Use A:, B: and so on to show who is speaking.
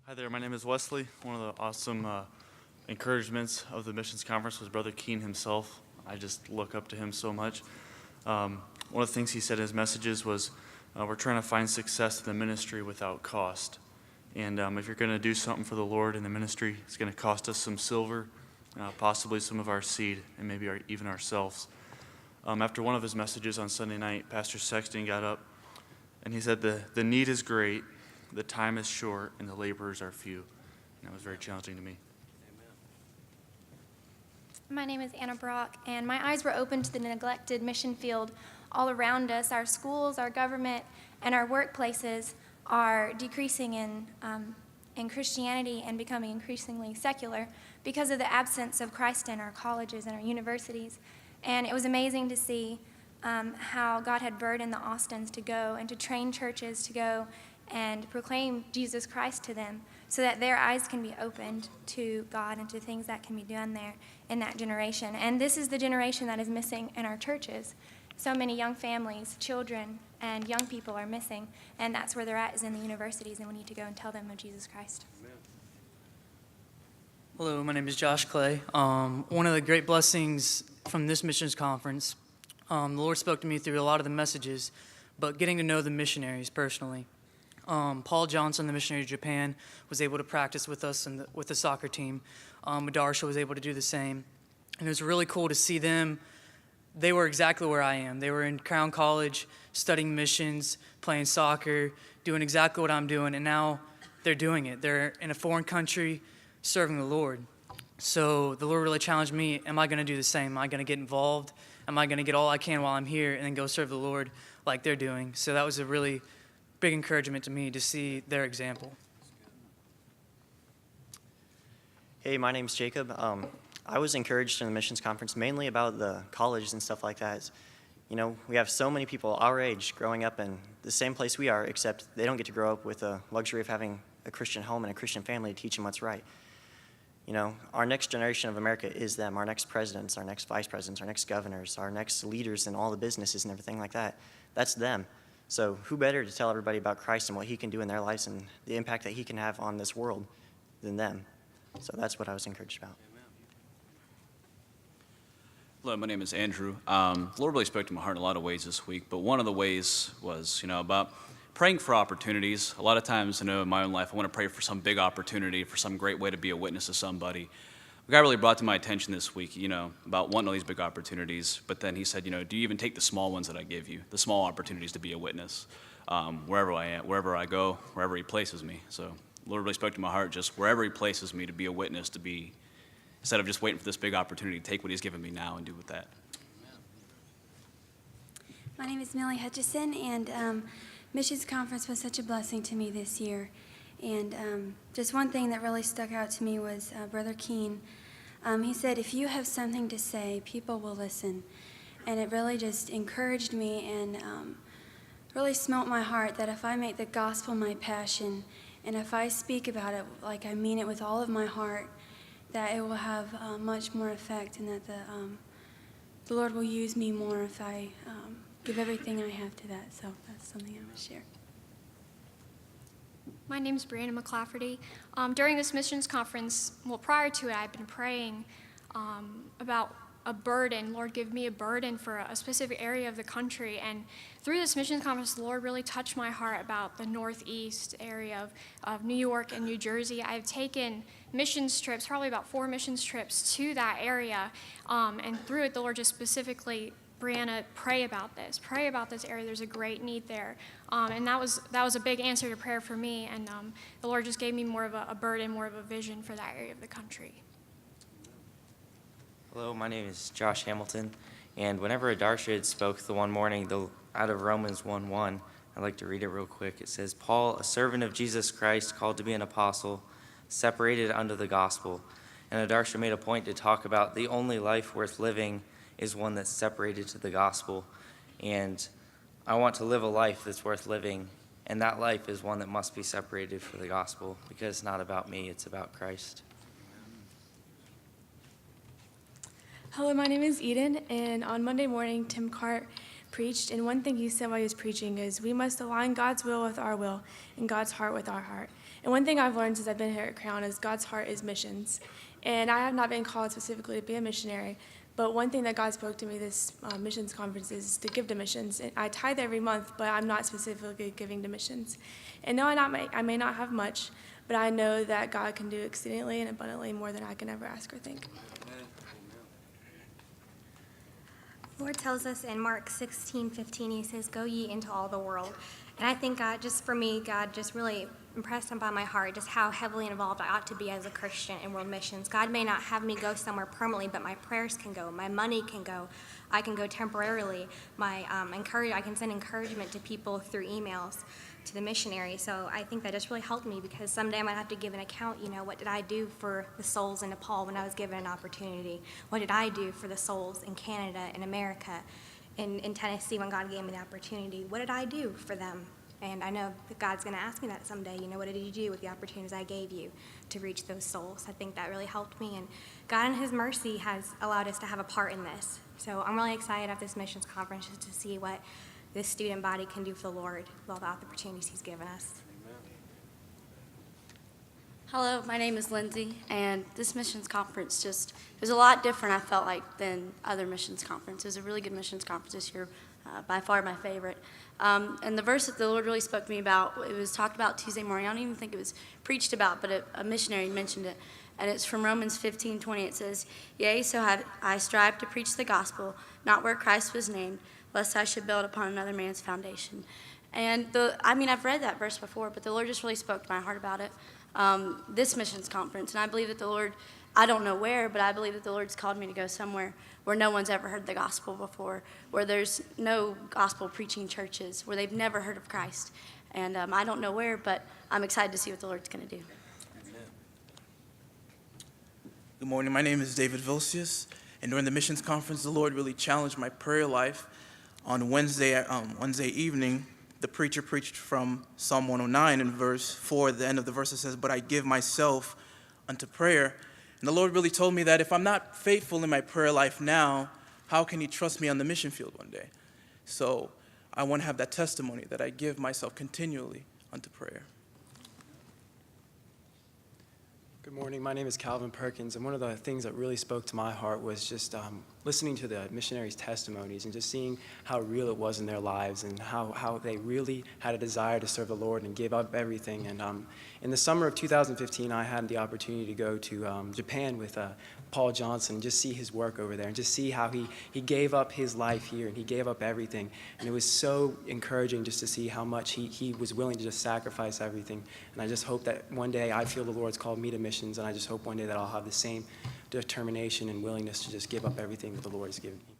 A: Hi there, my name is Wesley. One of the awesome encouragements of the missions conference was Brother Keene himself. I just look up to him so much. One of the things he said in his messages was, we're trying to find success in the ministry without cost. And if you're going to do something for the Lord in the ministry, it's going to cost us some silver, possibly some of our seed, and maybe even ourselves. After one of his messages on Sunday night, Pastor Sexton got up and he said, the need is great, the time is short, and the laborers are few. And that was very challenging to me.
B: My name is Anna Brock, and my eyes were opened to the neglected mission field all around us. Our schools, our government, and our workplaces are decreasing in Christianity and becoming increasingly secular because of the absence of Christ in our colleges and our universities. And it was amazing to see how God had burdened the Austins to go and to train churches to go and proclaim Jesus Christ to them so that their eyes can be opened to God and to things that can be done there in that generation. And this is the generation that is missing in our churches. So many young families, children, and young people are missing, and that's where they're at, is in the universities, and we need to go and tell them of Jesus Christ.
C: Hello, my name is Josh Clay. One of the great blessings from this missions conference, the Lord spoke to me through a lot of the messages, but getting to know the missionaries personally. Paul Johnson, the missionary to Japan, was able to practice with us and with the soccer team. Madarsha was able to do the same. And it was really cool to see them. They were exactly where I am. They were in Crown College, studying missions, playing soccer, doing exactly what I'm doing, and now they're doing it. They're in a foreign country serving the Lord. So the Lord really challenged me, am I going to do the same? Am I going to get involved? Am I going to get all I can while I'm here and then go serve the Lord like they're doing? So that was a really big encouragement to me to see their example.
D: Hey, my name's Jacob. I was encouraged in the missions conference mainly about the college and stuff like that. You know, we have so many people our age growing up in the same place we are, except they don't get to grow up with the luxury of having a Christian home and a Christian family to teach them what's right. You know, our next generation of America is them, our next presidents, our next vice presidents, our next governors, our next leaders in all the businesses and everything like that. That's them. So who better to tell everybody about Christ and what he can do in their lives and the impact that he can have on this world than them? So that's what I was encouraged about.
E: Hello, my name is Andrew. The Lord really spoke to my heart in a lot of ways this week, but one of the ways was, about praying for opportunities. A lot of times, in my own life, I want to pray for some big opportunity, for some great way to be a witness to somebody. The guy really brought to my attention this week, about wanting all these big opportunities, but then he said, do you even take the small ones that I give you, the small opportunities to be a witness, wherever I am, wherever I go, wherever he places me. So the Lord really spoke to my heart, just wherever he places me to be a witness, to be, instead of just waiting for this big opportunity, to take what he's given me now and do with that.
F: My name is Millie Hutchison, and Missions Conference was such a blessing to me this year. And just one thing that really stuck out to me was Brother Keene. He said, if you have something to say, people will listen. And it really just encouraged me and really smote my heart that if I make the gospel my passion, and if I speak about it like I mean it with all of my heart, that it will have much more effect, and that the Lord will use me more if I give everything I have to that. So that's something I want to share.
B: My name's Brianna McClafferty. During this missions conference, prior to it, I've been praying about a burden. Lord, give me a burden for a specific area of the country. And through this missions conference, the Lord really touched my heart about the Northeast area of New York and New Jersey. I've taken missions trips, probably about 4 missions trips to that area. And through it, the Lord just specifically, Brianna, pray about this area. There's a great need there. And that was a big answer to prayer for me. And the Lord just gave me more of a burden, more of a vision for that area of the country.
G: Hello, my name is Josh Hamilton, and whenever Adarsha had spoke the one morning out of Romans 1:1, I'd like to read it real quick. It says, Paul, a servant of Jesus Christ, called to be an apostle, separated unto the gospel. And Adarsha made a point to talk about the only life worth living is one that's separated to the gospel. And I want to live a life that's worth living, and that life is one that must be separated for the gospel, because it's not about me, it's about Christ.
H: Hello, my name is Eden, and on Monday morning, Tim Cart preached, and one thing he said while he was preaching is, we must align God's will with our will and God's heart with our heart. And one thing I've learned since I've been here at Crown is God's heart is missions. And I have not been called specifically to be a missionary, but one thing that God spoke to me this missions conference is to give to missions. And I tithe every month, but I'm not specifically giving to missions. And no, I may not have much, but I know that God can do exceedingly and abundantly more than I can ever ask or think.
I: The Lord tells us in Mark 16:15, he says, "Go ye into all the world." And I think God, just for me, God just really impressed upon my heart just how heavily involved I ought to be as a Christian in world missions. God may not have me go somewhere permanently, but my prayers can go, my money can go, I can go temporarily. I can send encouragement to people through emails to the missionary. So I think that just really helped me, because someday I might have to give an account, what did I do for the souls in Nepal when I was given an opportunity? What did I do for the souls in Canada, in America, in Tennessee when God gave me the opportunity? What did I do for them? And I know that God's going to ask me that someday. What did you do with the opportunities I gave you to reach those souls? I think that really helped me. And God in his mercy has allowed us to have a part in this. So I'm really excited at this missions conference just to see what this student body can do for the Lord with all the opportunities he's given us.
J: Hello, my name is Lindsay, and this missions conference it was a lot different, I felt like, than other missions conferences. It was a really good missions conference this year, by far my favorite. And the verse that the Lord really spoke to me about, it was talked about Tuesday morning. I don't even think it was preached about, but a missionary mentioned it. And it's from Romans 15:20. It says, "Yea, so have I strived to preach the gospel, not where Christ was named, lest I should build upon another man's foundation." And I've read that verse before, but the Lord just really spoke to my heart about it. This missions conference, and I believe that the Lord, I don't know where, but I believe that the Lord's called me to go somewhere where no one's ever heard the gospel before, where there's no gospel preaching churches, where they've never heard of Christ. And I don't know where, but I'm excited to see what the Lord's going to do.
K: Good morning. My name is David Vilsius, and during the missions conference, the Lord really challenged my prayer life. On Wednesday evening, the preacher preached from Psalm 109 in verse 4. The end of the verse, it says, "But I give myself unto prayer." And the Lord really told me that if I'm not faithful in my prayer life now, how can he trust me on the mission field one day? So I want to have that testimony that I give myself continually unto prayer.
L: Good morning. My name is Calvin Perkins, and one of the things that really spoke to my heart was just listening to the missionaries' testimonies and just seeing how real it was in their lives and how they really had a desire to serve the Lord and give up everything. And in the summer of 2015, I had the opportunity to go to Japan with Paul Johnson and just see his work over there and just see how he gave up his life here and he gave up everything. And it was so encouraging just to see how much he was willing to just sacrifice everything. And I just hope that one day I feel the Lord's called me to missions, and I just hope one day that I'll have the same determination and willingness to just give up everything that the Lord has given me.